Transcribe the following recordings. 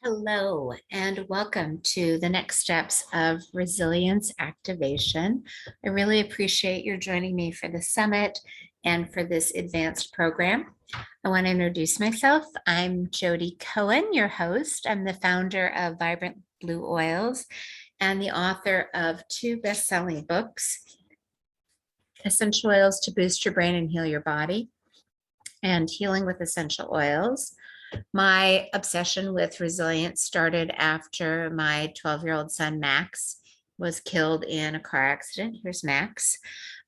Hello, and welcome to the next steps of resilience activation. I really appreciate your joining me for the summit and for this advanced program. I want to introduce myself. I'm Jody Cohen, your host. I'm the founder of Vibrant Blue Oils and the author of two best-selling books, Essential Oils to Boost Your Brain and Heal Your Body, and Healing with Essential Oils. My obsession with resilience started after my 12-year-old son, Max, was killed in a car accident. Here's Max.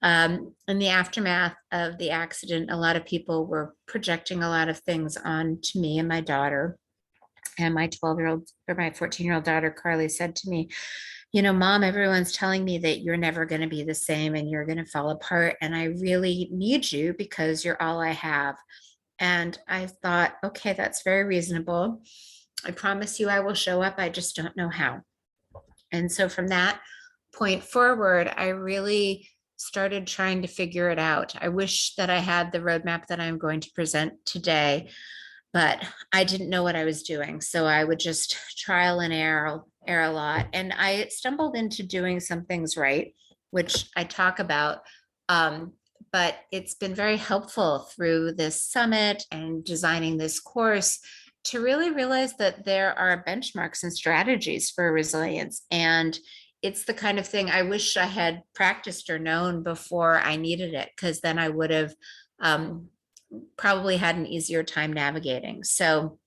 In the aftermath of the accident, a lot of people were projecting a lot of things on to me and my daughter. And my 12-year-old or my 14-year-old daughter, Carly, said to me, Mom, everyone's telling me that you're never going to be the same and you're going to fall apart. And I really need you because you're all I have. And I thought, okay, that's very reasonable. I promise you I will show up. I just don't know how. And so from that point forward, I really started trying to figure it out. I wish that I had the roadmap that I'm going to present today, but I didn't know what I was doing. So I would just trial and error a lot. And I stumbled into doing some things right, which I talk about. But it's been very helpful through this summit and designing this course to really realize that there are benchmarks and strategies for resilience. And it's the kind of thing I wish I had practiced or known before I needed it, because then I would have probably had an easier time navigating. So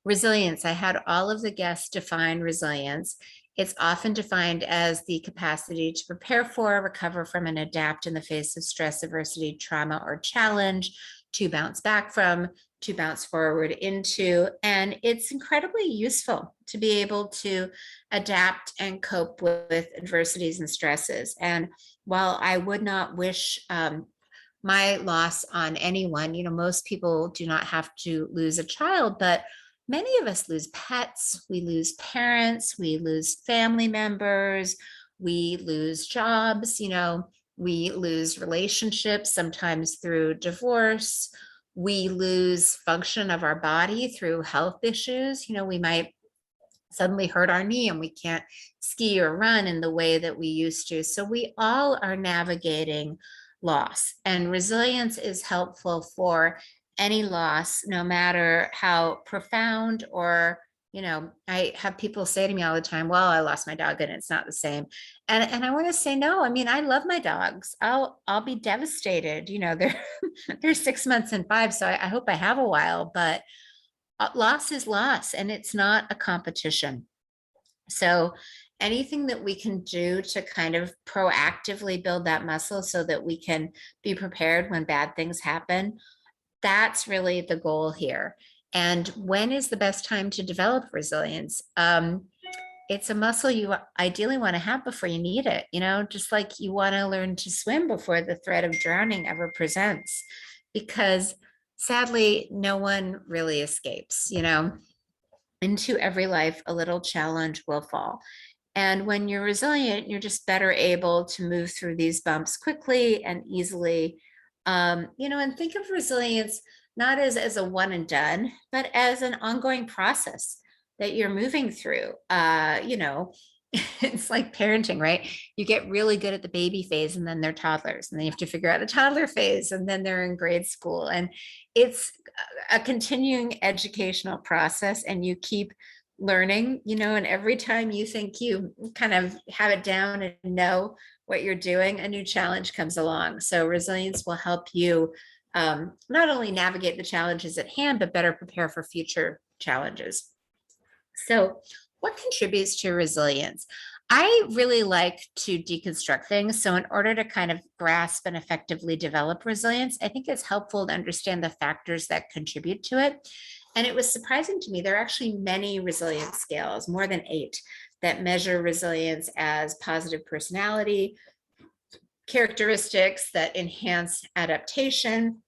resilience, I had all of the guests define resilience. It's often defined as the capacity to prepare for, recover from, and adapt in the face of stress, adversity, trauma, or challenge, to bounce back from, to bounce forward into. And it's incredibly useful to be able to adapt and cope with adversities and stresses. And while I would not wish my loss on anyone, most people do not have to lose a child, but many of us lose pets, we lose parents, we lose family members, we lose jobs, we lose relationships, sometimes through divorce. We lose function of our body through health issues. We might suddenly hurt our knee and we can't ski or run in the way that we used to. So we all are navigating loss, and resilience is helpful for any loss, no matter how profound or, I have people say to me all the time, well, I lost my dog and it's not the same. And I want to say, no, I mean, I love my dogs. I'll be devastated. They're 6 months and 5. So I hope I have a while, but loss is loss and it's not a competition. So anything that we can do to kind of proactively build that muscle so that we can be prepared when bad things happen, that's really the goal here. And when is the best time to develop resilience? It's a muscle you ideally want to have before you need it, just like you want to learn to swim before the threat of drowning ever presents, because sadly, no one really escapes, into every life, a little challenge will fall. And when you're resilient, you're just better able to move through these bumps quickly and easily. And think of resilience not as a one and done, but as an ongoing process that you're moving through. It's like parenting, right? You get really good at the baby phase and then they're toddlers, and then you have to figure out the toddler phase, and then they're in grade school. And it's a continuing educational process, and you keep learning, and every time you think you kind of have it down and know what you're doing, a new challenge comes along. So resilience will help you not only navigate the challenges at hand, but better prepare for future challenges. So what contributes to resilience? I really like to deconstruct things. So in order to kind of grasp and effectively develop resilience, I think it's helpful to understand the factors that contribute to it. And it was surprising to me, there are actually many resilience scales, more than 8, that measure resilience as positive personality characteristics that enhance adaptation,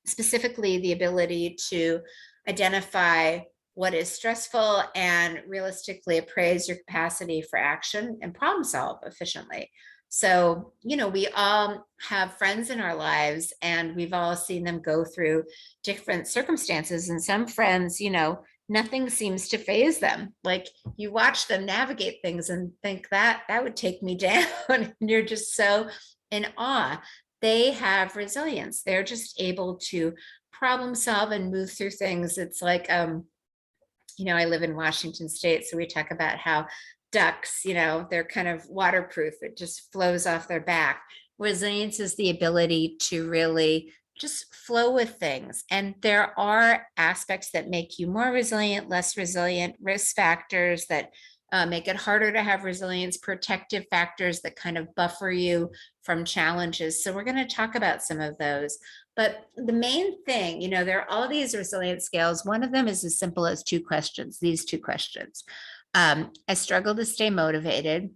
specifically the ability to identify what is stressful and realistically appraise your capacity for action and problem solve efficiently. So, we all have friends in our lives and we've all seen them go through different circumstances. And some friends, nothing seems to faze them. Like you watch them navigate things and think that would take me down. And you're just so in awe. They have resilience. They're just able to problem solve and move through things. It's like, I live in Washington State, so we talk about how ducks, they're kind of waterproof. It just flows off their back. Resilience is the ability to really just flow with things. And there are aspects that make you more resilient, less resilient, risk factors that make it harder to have resilience, protective factors that kind of buffer you from challenges. So we're going to talk about some of those. But the main thing, there are all these resilience scales. One of them is as simple as two questions, these two questions. I struggle to stay motivated.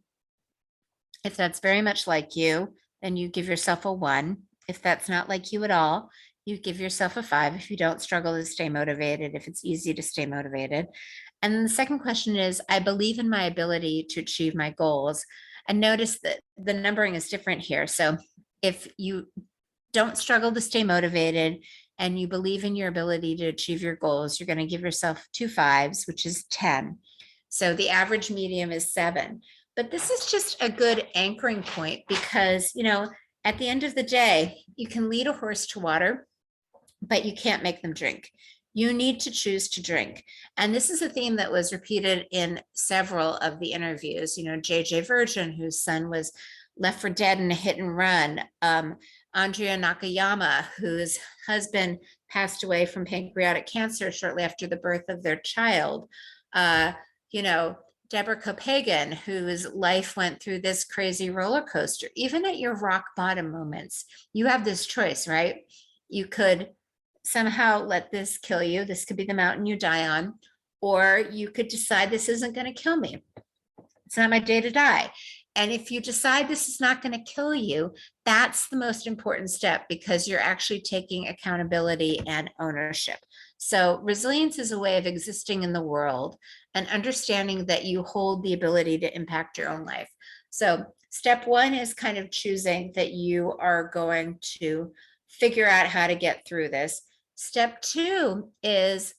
If that's very much like you, then you give yourself a 1. If that's not like you at all, you give yourself a 5 if you don't struggle to stay motivated, if it's easy to stay motivated. And then the second question is, I believe in my ability to achieve my goals. And notice that the numbering is different here. So if you don't struggle to stay motivated and you believe in your ability to achieve your goals, you're going to give yourself 2 5s, which is 10. So the average medium is 7. But this is just a good anchoring point because, at the end of the day, you can lead a horse to water, but you can't make them drink. You need to choose to drink. And this is a theme that was repeated in several of the interviews. J.J. Virgin, whose son was left for dead in a hit and run. Andrea Nakayama, whose husband passed away from pancreatic cancer shortly after the birth of their child. Deborah Kopagan, whose life went through this crazy roller coaster. Even at your rock bottom moments, you have this choice, right? You could somehow let this kill you. This could be the mountain you die on, or you could decide this isn't going to kill me. It's not my day to die. And if you decide this is not going to kill you, that's the most important step because you're actually taking accountability and ownership. So resilience is a way of existing in the world and understanding that you hold the ability to impact your own life. So step 1 is kind of choosing that you are going to figure out how to get through this. Step 2 is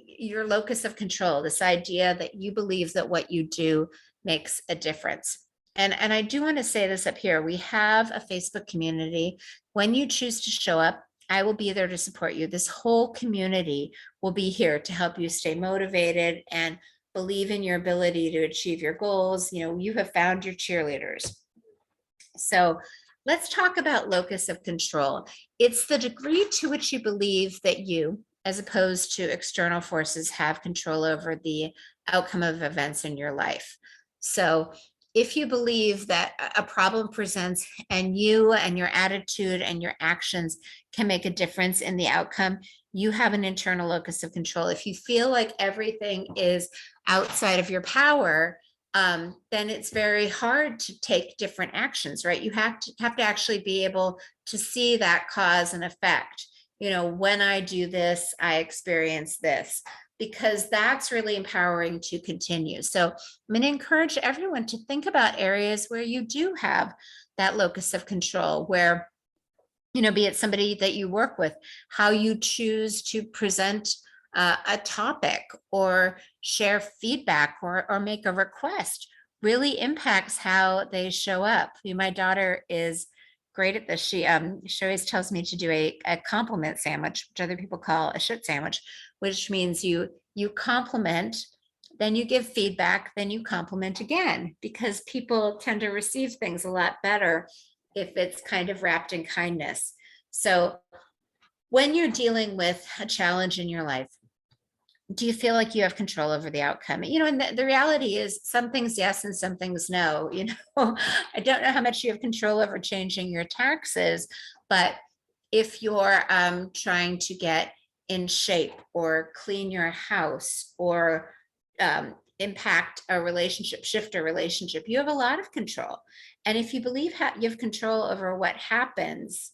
your locus of control, this idea that you believe that what you do makes a difference. And I do want to say this up here. We have a Facebook community. When you choose to show up, I will be there to support you. This whole community will be here to help you stay motivated and believe in your ability to achieve your goals. You have found your cheerleaders. So let's talk about locus of control. It's the degree to which you believe that you, as opposed to external forces, have control over the outcome of events in your life. So if you believe that a problem presents and you and your attitude and your actions can make a difference in the outcome, you have an internal locus of control. If you feel like everything is outside of your power, then it's very hard to take different actions, right? You have to actually be able to see that cause and effect. When I do this, I experience this, because that's really empowering to continue. So I'm going to encourage everyone to think about areas where you do have that locus of control, where, be it somebody that you work with, how you choose to present a topic or share feedback or make a request really impacts how they show up. My daughter is great at this. She always tells me to do a compliment sandwich, which other people call a shit sandwich, which means you compliment, then you give feedback, then you compliment again, because people tend to receive things a lot better if it's kind of wrapped in kindness. So when you're dealing with a challenge in your life, do you feel like you have control over the outcome? And the reality is some things yes and some things no. I don't know how much you have control over changing your taxes, but if you're trying to get in shape or clean your house or impact a relationship, shift a relationship, you have a lot of control. And if you believe you have control over what happens,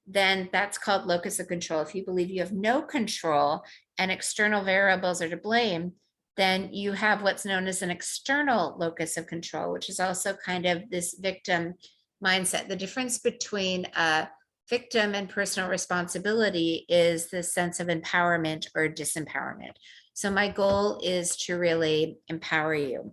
then that's called locus of control. If you believe you have no control and external variables are to blame, then you have what's known as an external locus of control, which is also kind of this victim mindset. The difference between a victim and personal responsibility is the sense of empowerment or disempowerment. So my goal is to really empower you.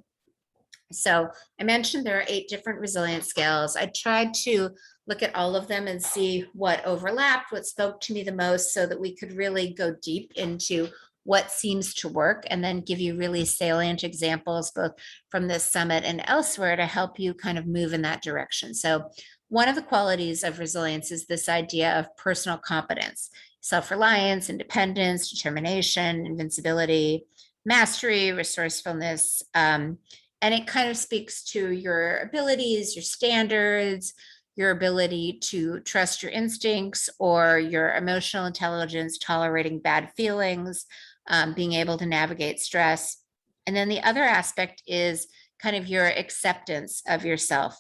So I mentioned there are 8 different resilience scales. I tried to look at all of them and see what overlapped, what spoke to me the most, so that we could really go deep into what seems to work, and then give you really salient examples both from this summit and elsewhere to help you kind of move in that direction. So one of the qualities of resilience is this idea of personal competence, self-reliance, independence, determination, invincibility, mastery, resourcefulness, and it kind of speaks to your abilities, your standards, your ability to trust your instincts, or your emotional intelligence, tolerating bad feelings, being able to navigate stress. And then the other aspect is kind of your acceptance of yourself.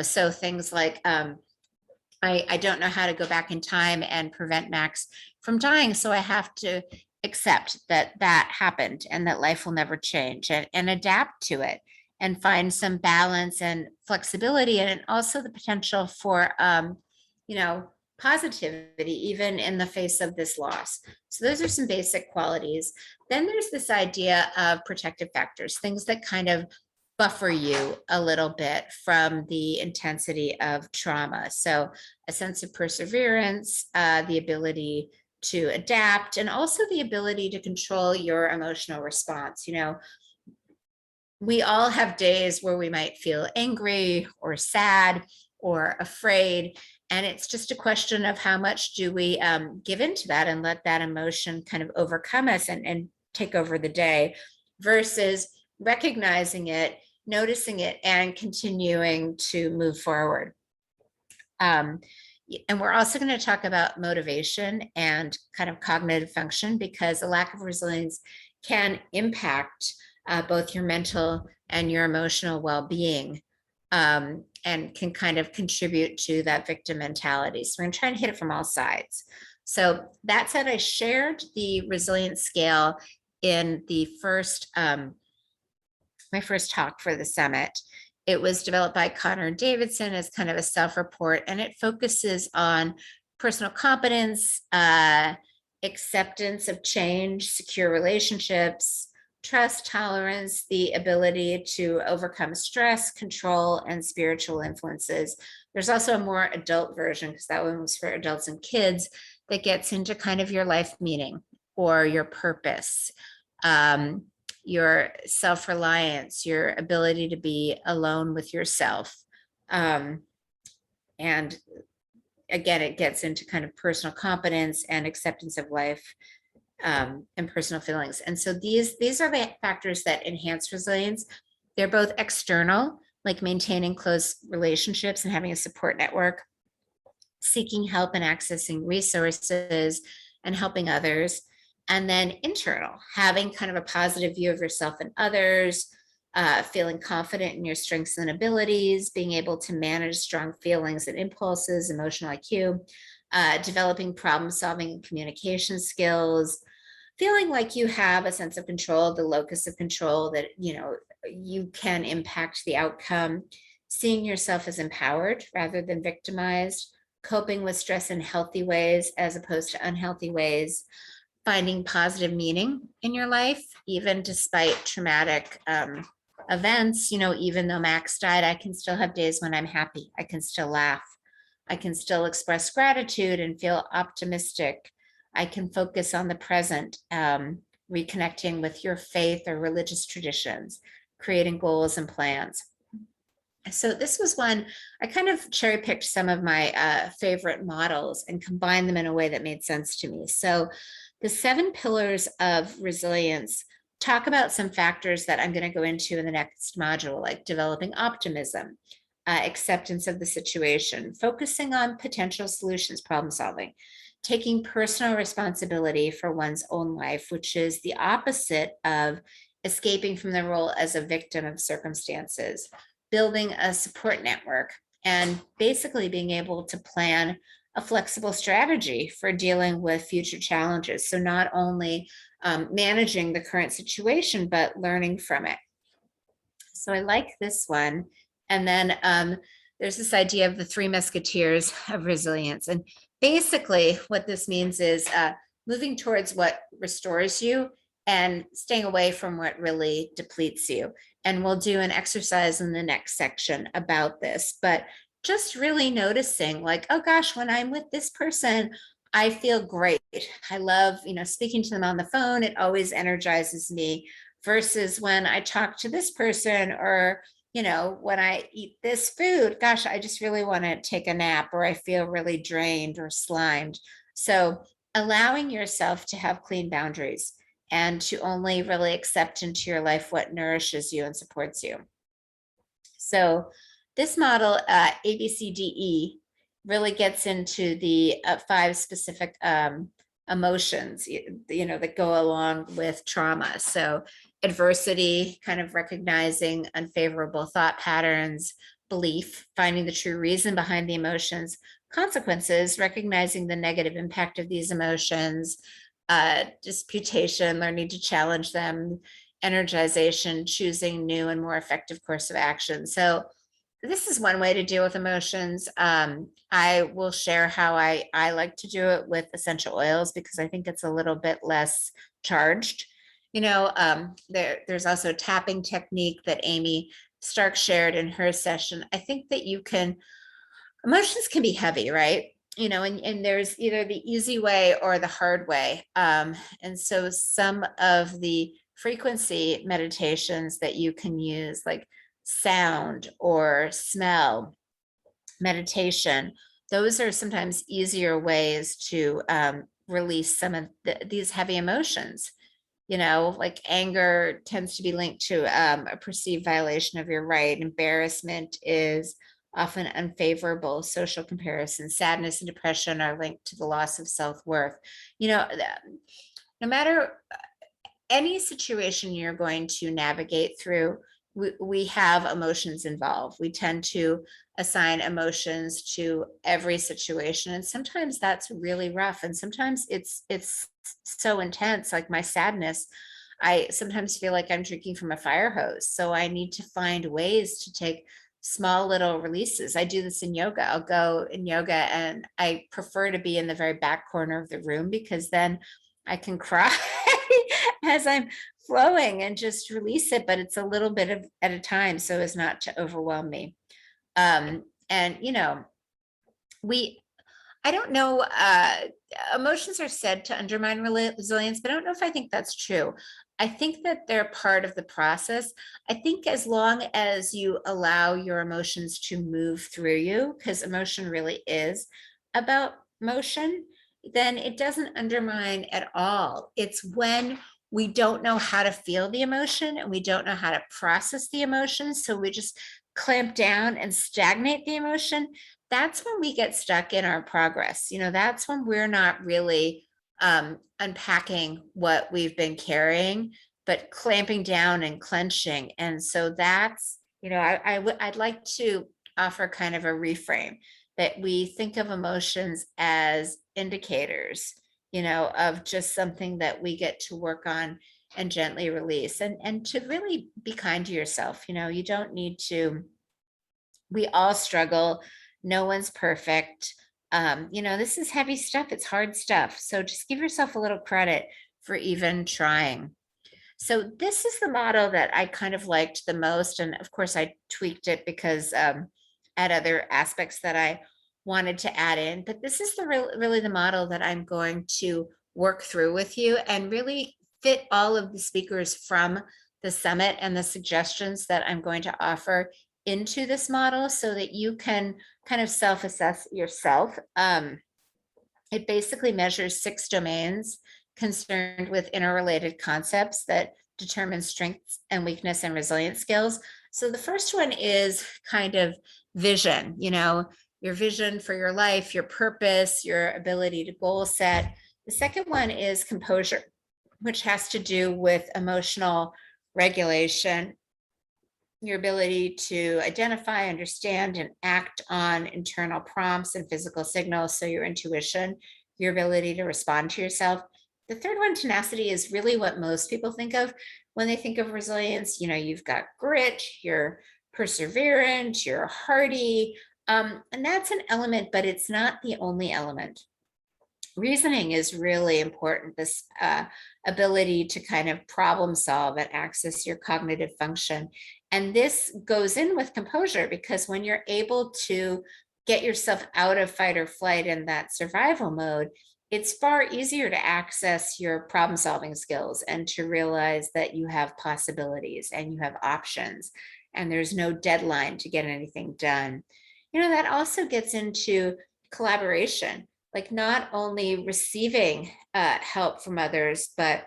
So things like, I don't know how to go back in time and prevent Max from dying, so I have to accept that that happened and that life will never change, and adapt to it and find some balance and flexibility, and also the potential for positivity even in the face of this loss. So those are some basic qualities. Then there's this idea of protective factors, things that kind of buffer you a little bit from the intensity of trauma. So a sense of perseverance, the ability to adapt, and also the ability to control your emotional response. We all have days where we might feel angry or sad or afraid. And it's just a question of how much do we give into that and let that emotion kind of overcome us and take over the day, versus recognizing it, noticing it, and continuing to move forward. And we're also going to talk about motivation and kind of cognitive function, because a lack of resilience can impact both your mental and your emotional well-being, and can kind of contribute to that victim mentality. So we're going to try and hit it from all sides. So that said, I shared the resilience scale in the first, my first talk for the summit. It was developed by Connor Davidson as kind of a self-report, and it focuses on personal competence, acceptance of change, secure relationships, trust, tolerance, the ability to overcome stress, control, and spiritual influences. There's also a more adult version, because that one was for adults and kids, that gets into kind of your life meaning or your purpose, your self-reliance, your ability to be alone with yourself. And again, it gets into kind of personal competence and acceptance of life, and personal feelings. And so these are the factors that enhance resilience. They're both external, like maintaining close relationships and having a support network, seeking help and accessing resources, and helping others. And then internal, having kind of a positive view of yourself and others, feeling confident in your strengths and abilities, being able to manage strong feelings and impulses, emotional IQ, developing problem solving and communication skills, feeling like you have a sense of control, the locus of control, that you can impact the outcome, seeing yourself as empowered rather than victimized, coping with stress in healthy ways as opposed to unhealthy ways, finding positive meaning in your life, even despite traumatic events. Even though Max died, I can still have days when I'm happy. I can still laugh. I can still express gratitude and feel optimistic. I can focus on the present, reconnecting with your faith or religious traditions, creating goals and plans. So this was one, I kind of cherry picked some of my favorite models and combined them in a way that made sense to me. So the 7 pillars of resilience talk about some factors that I'm going to go into in the next module, like developing optimism, acceptance of the situation, focusing on potential solutions, problem solving, taking personal responsibility for one's own life, which is the opposite of escaping from the role as a victim of circumstances, building a support network, and basically being able to plan a flexible strategy for dealing with future challenges. So not only managing the current situation, but learning from it. So I like this one. And then there's this idea of the three musketeers of resilience. And basically what this means is moving towards what restores you and staying away from what really depletes you. And we'll do an exercise in the next section about this, but just really noticing like, oh gosh, when I'm with this person, I feel great. I love, speaking to them on the phone. It always energizes me versus when I talk to this person or, when I eat this food, gosh, I just really want to take a nap or I feel really drained or slimed. So allowing yourself to have clean boundaries and to only really accept into your life what nourishes you and supports you. So this model, ABCDE, really gets into the 5 specific emotions, that go along with trauma. So adversity, kind of recognizing unfavorable thought patterns, belief, finding the true reason behind the emotions, consequences, recognizing the negative impact of these emotions, disputation, learning to challenge them, energization, choosing new and more effective course of action. So this is one way to deal with emotions. I will share how I like to do it with essential oils because I think it's a little bit less charged. There's also a tapping technique that Amy Stark shared in her session. I think that emotions can be heavy, right? And there's either the easy way or the hard way. And so some of the frequency meditations that you can use, like sound or smell meditation, those are sometimes easier ways to release some of these heavy emotions. Like anger tends to be linked to a perceived violation of your right. Embarrassment is often unfavorable social comparison. Sadness and depression are linked to the loss of self-worth. No matter any situation you're going to navigate through, we have emotions involved. We tend to assign emotions to every situation, and sometimes that's really rough, and sometimes it's so intense. Like my sadness, I sometimes feel like I'm drinking from a fire hose, so I need to find ways to take small little releases. I do this in yoga. I'll go in yoga and I prefer to be in the very back corner of the room because then I can cry as I'm flowing and just release it, but it's a little bit at a time so as not to overwhelm me. And I don't know, emotions are said to undermine resilience, but I don't know if I think that's true. I think that they're part of the process. I think as long as you allow your emotions to move through you, because emotion really is about motion, then it doesn't undermine at all. It's when we don't know how to feel the emotion and we don't know how to process the emotion, so we just clamp down and stagnate the emotion. That's when we get stuck in our progress. That's when we're not really unpacking what we've been carrying, but clamping down and clenching. And so that's, I'd like to offer kind of a reframe that we think of emotions as indicators, of just something that we get to work on and gently release, and to really be kind to yourself. You don't need to, we all struggle. No one's perfect. This is heavy stuff. It's hard stuff. So just give yourself a little credit for even trying. So this is the model that I kind of liked the most. And of course I tweaked it because I had other aspects that I wanted to add in, but this is really the model that I'm going to work through with you and really fit all of the speakers from the summit and the suggestions that I'm going to offer into this model so that you can kind of self-assess yourself. It basically measures 6 domains concerned with interrelated concepts that determine strengths and weakness and resilience skills. So the first one is kind of vision, your vision for your life, your purpose, your ability to goal set. The second one is composure, which has to do with emotional regulation, your ability to identify, understand, and act on internal prompts and physical signals. So your intuition, your ability to respond to yourself. The third one, tenacity, is really what most people think of when they think of resilience. You've got grit, you're perseverant, you're hardy, And that's an element, but it's not the only element. Reasoning is really important. This ability to kind of problem solve and access your cognitive function. And this goes in with composure, because when you're able to get yourself out of fight or flight in that survival mode, it's far easier to access your problem solving skills and to realize that you have possibilities and you have options and there's no deadline to get anything done. That also gets into collaboration, like not only receiving help from others, but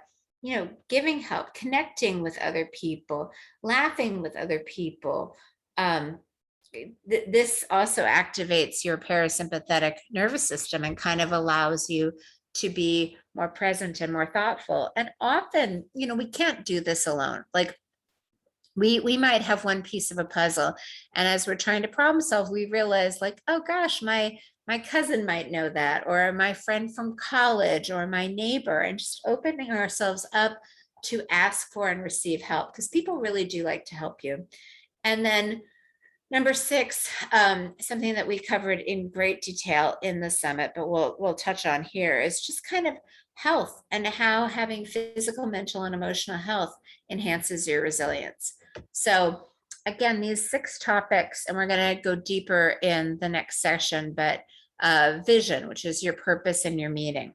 giving help, connecting with other people, laughing with other people. This also activates your parasympathetic nervous system and kind of allows you to be more present and more thoughtful. And often, we can't do this alone. Like we might have one piece of a puzzle, and as we're trying to problem solve, we realize, like, oh gosh, my cousin might know that, or my friend from college, or my neighbor, and just opening ourselves up to ask for and receive help, because people really do like to help you. And then number 6, something that we covered in great detail in the summit, but we'll touch on here, is just kind of health and how having physical, mental, and emotional health enhances your resilience. So again, these 6 topics, and we're going to go deeper in the next session, but vision, which is your purpose and your meaning,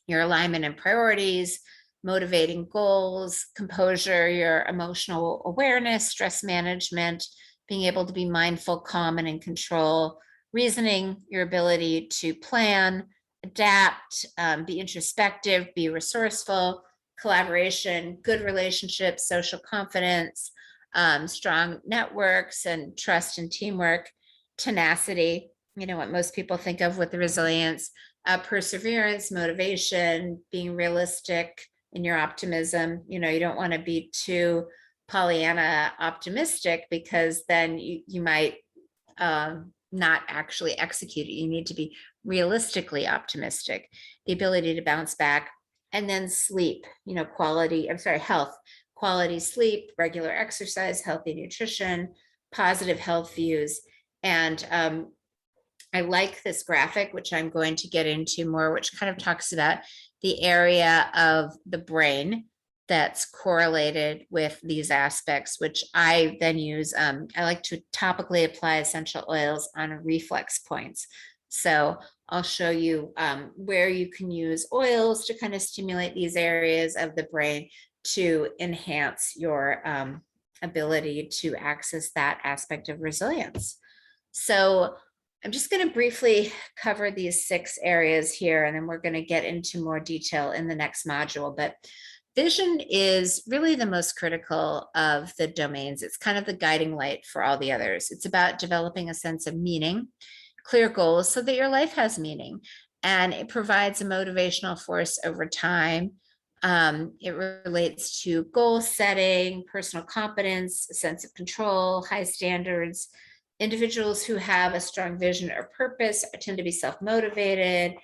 your alignment and priorities, motivating goals, composure, your emotional awareness, stress management, being able to be mindful, calm, and in control, reasoning, your ability to plan, adapt, be introspective, be resourceful, collaboration, good relationships, social confidence, strong networks, and trust and teamwork, tenacity, what most people think of with the resilience, perseverance, motivation, being realistic in your optimism. You don't want to be too Pollyanna optimistic, because then you might not actually execute it. You need to be realistically optimistic, the ability to bounce back, and then sleep, health, quality sleep, regular exercise, healthy nutrition, positive health views. And I like this graphic, which I'm going to get into more, which kind of talks about the area of the brain that's correlated with these aspects, which I then use. I like to topically apply essential oils on reflex points. So I'll show you where you can use oils to kind of stimulate these areas of the brain to enhance your ability to access that aspect of resilience. So I'm just going to briefly cover these 6 areas here, and then we're going to get into more detail in the next module. But vision is really the most critical of the domains. It's kind of the guiding light for all the others. It's about developing a sense of meaning, clear goals, so that your life has meaning, and it provides a motivational force over time. It relates to goal setting, personal competence, a sense of control, high standards. Individuals who have a strong vision or purpose tend to be self-motivated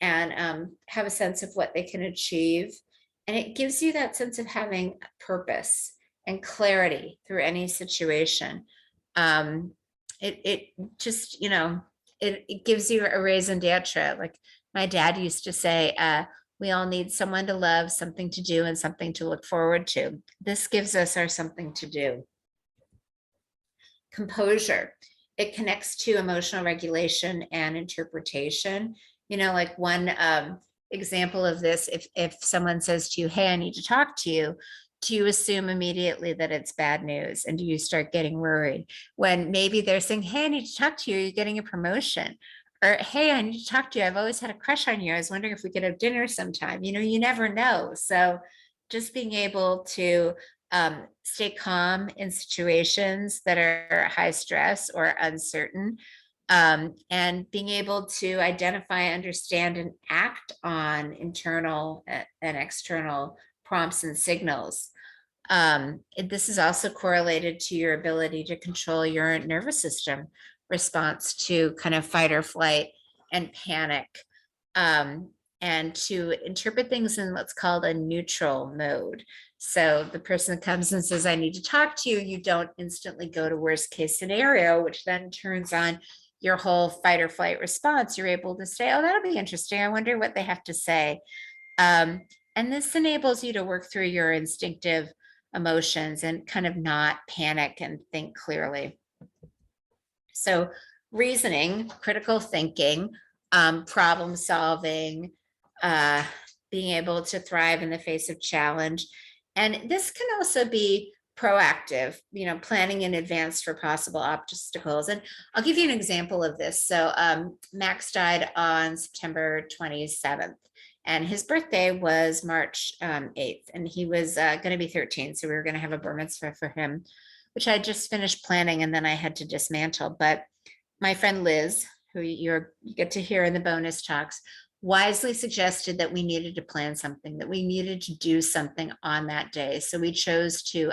and have a sense of what they can achieve. And it gives you that sense of having purpose and clarity through any situation. It just, it gives you a raison d'etre. Like my dad used to say, we all need someone to love, something to do, and something to look forward to. This gives us our something to do. Composure. It connects to emotional regulation and interpretation. Like one example of this, if someone says to you, hey, I need to talk to you, do you assume immediately that it's bad news? And do you start getting worried when maybe they're saying, hey, I need to talk to you, you're getting a promotion? Or, hey, I need to talk to you, I've always had a crush on you, I was wondering if we could have dinner sometime. You never know. So just being able to stay calm in situations that are high stress or uncertain, and being able to identify, understand, and act on internal and external prompts and signals. This is also correlated to your ability to control your nervous system response to kind of fight or flight and panic. and to interpret things in what's called a neutral mode. So the person comes and says, I need to talk to you. You don't instantly go to worst case scenario, which then turns on your whole fight or flight response. You're able to say, oh, that'll be interesting. I wonder what they have to say. And this enables you to work through your instinctive emotions and kind of not panic and think clearly. So reasoning, critical thinking, problem solving, being able to thrive in the face of challenge. And this can also be proactive, planning in advance for possible obstacles. And I'll give you an example of this. So Max died on September 27th. And his birthday was March 8th, and he was going to be 13. So we were going to have a bar mitzvah for him, which I just finished planning and then I had to dismantle. But my friend Liz, who you get to hear in the bonus talks, wisely suggested that we needed to plan something, that we needed to do something on that day. So we chose to,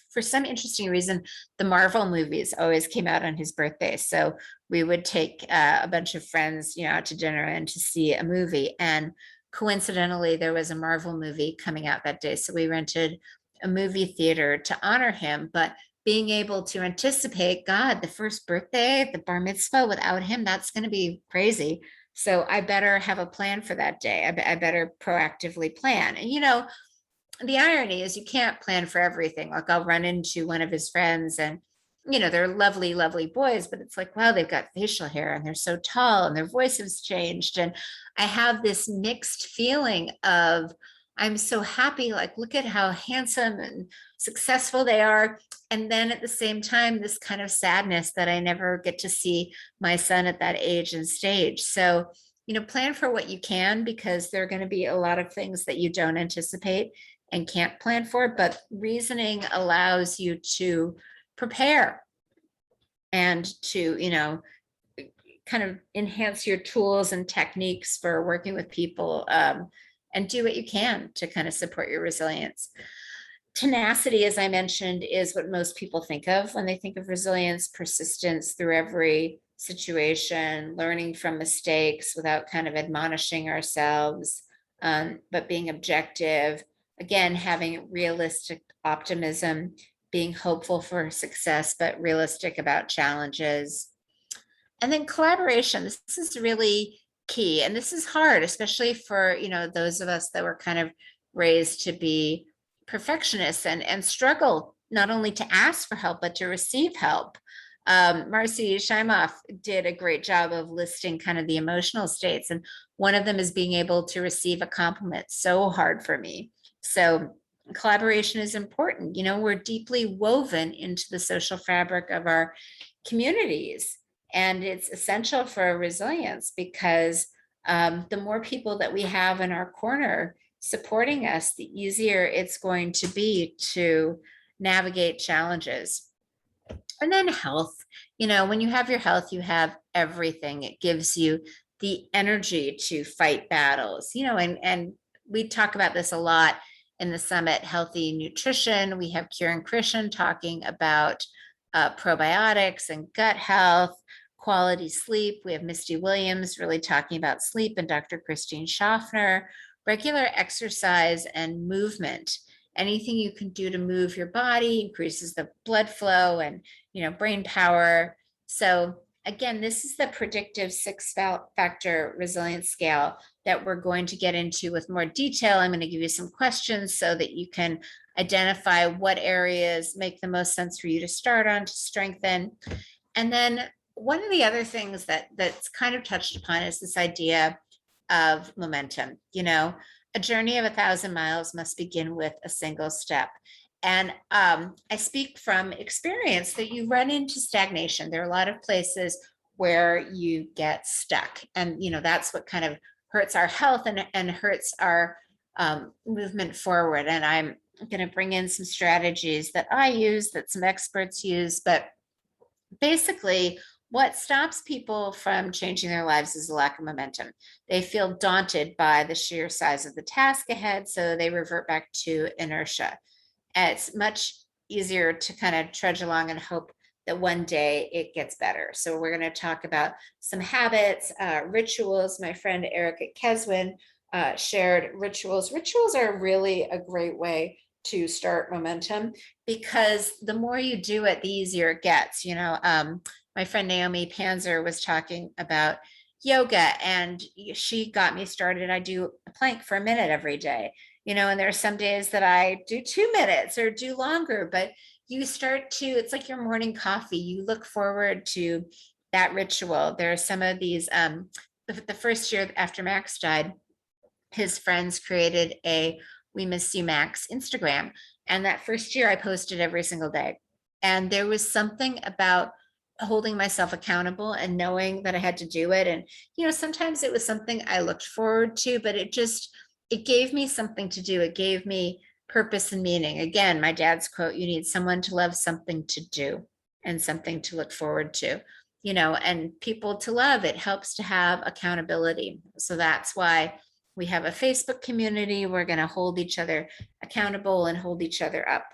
for some interesting reason, the Marvel movies always came out on his birthday. So we would take a bunch of friends, out to dinner and to see a movie. And coincidentally, there was a Marvel movie coming out that day. So we rented a movie theater to honor him. But being able to anticipate, God, the first birthday, the bar mitzvah without him, that's going to be crazy. So I better have a plan for that day. I better proactively plan. And, the irony is you can't plan for everything. Like I'll run into one of his friends and, they're lovely, lovely boys, but it's like, wow, they've got facial hair and they're so tall and their voice has changed. And I have this mixed feeling of, I'm so happy, like, look at how handsome and successful they are. And then at the same time, this kind of sadness that I never get to see my son at that age and stage. So, plan for what you can, because there are going to be a lot of things that you don't anticipate and can't plan for, but reasoning allows you to prepare and to, kind of enhance your tools and techniques for working with people, and do what you can to kind of support your resilience. Tenacity, as I mentioned, is what most people think of when they think of resilience, persistence through every situation, learning from mistakes without kind of admonishing ourselves, but being objective. Again, having realistic optimism, being hopeful for success, but realistic about challenges. And then collaboration. This is really key. And this is hard, especially for, those of us that were kind of raised to be perfectionists and struggle not only to ask for help, but to receive help. Marcy Shimoff did a great job of listing kind of the emotional states. And one of them is being able to receive a compliment. So hard for me. So collaboration is important. We're deeply woven into the social fabric of our communities. And it's essential for resilience because the more people that we have in our corner supporting us, the easier it's going to be to navigate challenges. And then health, when you have your health, you have everything. It gives you the energy to fight battles, and we talk about this a lot in the summit, healthy nutrition. We have Kieran Krishan talking about probiotics and gut health, quality sleep. We have Misty Williams really talking about sleep, and Dr. Christine Schaffner, regular exercise and movement. Anything you can do to move your body increases the blood flow and, brain power. So again, this is the predictive 6-factor resilience scale that we're going to get into with more detail. I'm going to give you some questions so that you can identify what areas make the most sense for you to start on to strengthen. And then one of the other things that's kind of touched upon is this idea of momentum. A journey of 1,000 miles must begin with a single step. And I speak from experience that you run into stagnation. There are a lot of places where you get stuck. And, that's what kind of hurts our health and hurts our movement forward. And I'm going to bring in some strategies that I use, that some experts use. But basically, what stops people from changing their lives is a lack of momentum. They feel daunted by the sheer size of the task ahead, so they revert back to inertia. And it's much easier to kind of trudge along and hope that one day it gets better. So we're going to talk about some habits, rituals. My friend Erica Keswin shared rituals. Rituals are really a great way to start momentum, because the more you do it, the easier it gets. My friend Naomi Panzer was talking about yoga, and she got me started. I do a plank for a minute every day, and there are some days that I do 2 minutes or do longer, but you start to, it's like your morning coffee. You look forward to that ritual. There are some of these, the first year after Max died, his friends created a "We Miss You, Max" Instagram. And that first year I posted every single day. And there was something about holding myself accountable and knowing that I had to do it. And, sometimes it was something I looked forward to, but it gave me something to do. It gave me purpose and meaning. Again, my dad's quote, "You need someone to love, something to do, and something to look forward to." And people to love. It helps to have accountability. So that's why we have a Facebook community. We're going to hold each other accountable and hold each other up.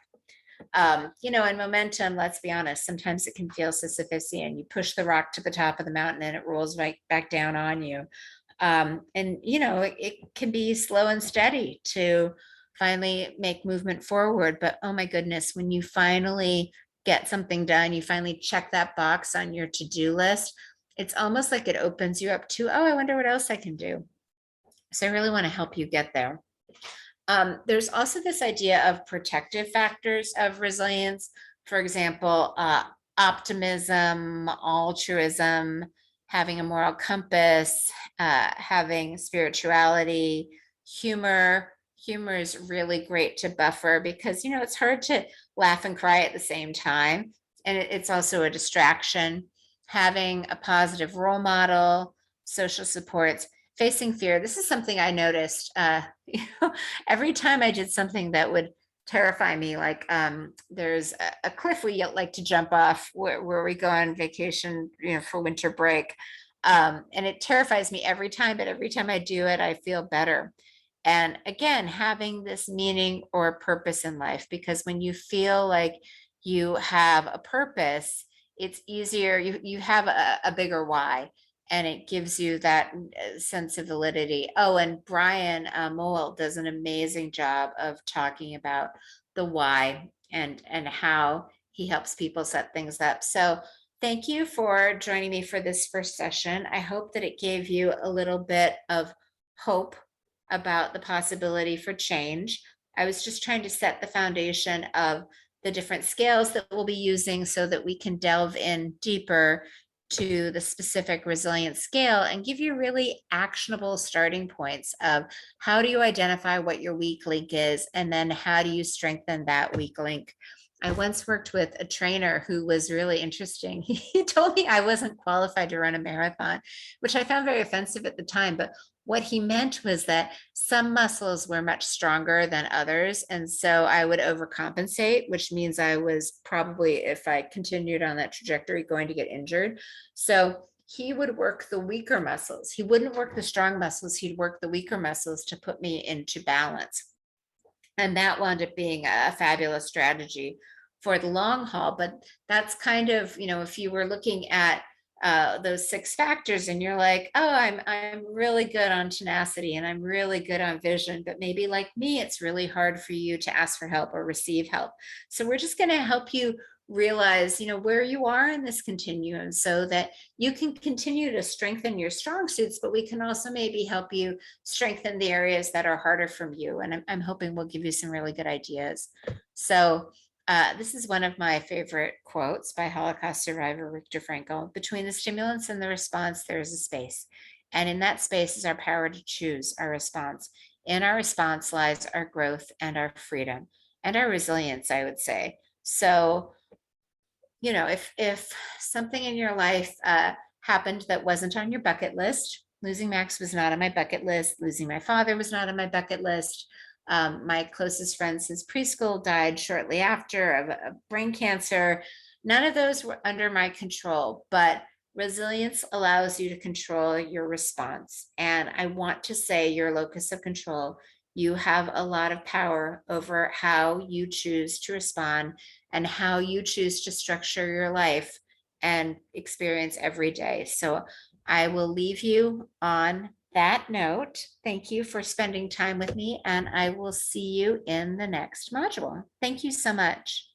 And momentum, let's be honest, sometimes it can feel Sisyphusian. You push the rock to the top of the mountain and it rolls right back down on you. It can be slow and steady to finally make movement forward. But oh my goodness, when you finally get something done, you finally check that box on your to-do list, it's almost like it opens you up to, oh, I wonder what else I can do. So I really want to help you get there. There's also this idea of protective factors of resilience. For example, optimism, altruism, having a moral compass, having spirituality, humor. Humor is really great to buffer because, it's hard to laugh and cry at the same time. And it's also a distraction. Having a positive role model, social supports, facing fear. This is something I noticed. Every time I did something that would terrify me, like there's a cliff we like to jump off where we go on vacation, for winter break. And it terrifies me every time, but every time I do it, I feel better. And again, having this meaning or purpose in life, because when you feel like you have a purpose, it's easier. You have a bigger why, and it gives you that sense of validity. Oh, and Brian Moell does an amazing job of talking about the why and how he helps people set things up. So thank you for joining me for this first session. I hope that it gave you a little bit of hope about the possibility for change. I was just trying to set the foundation of the different scales that we'll be using so that we can delve in deeper to the specific resilience scale and give you really actionable starting points of how do you identify what your weak link is, and then how do you strengthen that weak link. I once worked with a trainer who was really interesting. He told me I wasn't qualified to run a marathon, which I found very offensive at the time. But what he meant was that some muscles were much stronger than others. And so I would overcompensate, which means I was probably, if I continued on that trajectory, going to get injured. So he would work the weaker muscles. He wouldn't work the strong muscles. He'd work the weaker muscles to put me into balance. And that wound up being a fabulous strategy for the long haul. But that's kind of, if you were looking at those 6 factors and you're like, oh, I'm really good on tenacity and I'm really good on vision, but maybe like me, it's really hard for you to ask for help or receive help. So we're just going to help you realize, where you are in this continuum so that you can continue to strengthen your strong suits, but we can also maybe help you strengthen the areas that are harder from you. And I'm hoping we'll give you some really good ideas. So this is one of my favorite quotes by Holocaust survivor Viktor Frankl. "Between the stimulants and the response, there is a space. And in that space is our power to choose our response. In our response lies our growth and our freedom and our resilience," I would say. So, if something in your life happened that wasn't on your bucket list, losing Max was not on my bucket list, losing my father was not on my bucket list. My closest friend since preschool died shortly after of brain cancer. None of those were under my control, but resilience allows you to control your response. And I want to say your locus of control. You have a lot of power over how you choose to respond and how you choose to structure your life and experience every day. So I will leave you on that note. Thank you for spending time with me, and I will see you in the next module. Thank you so much.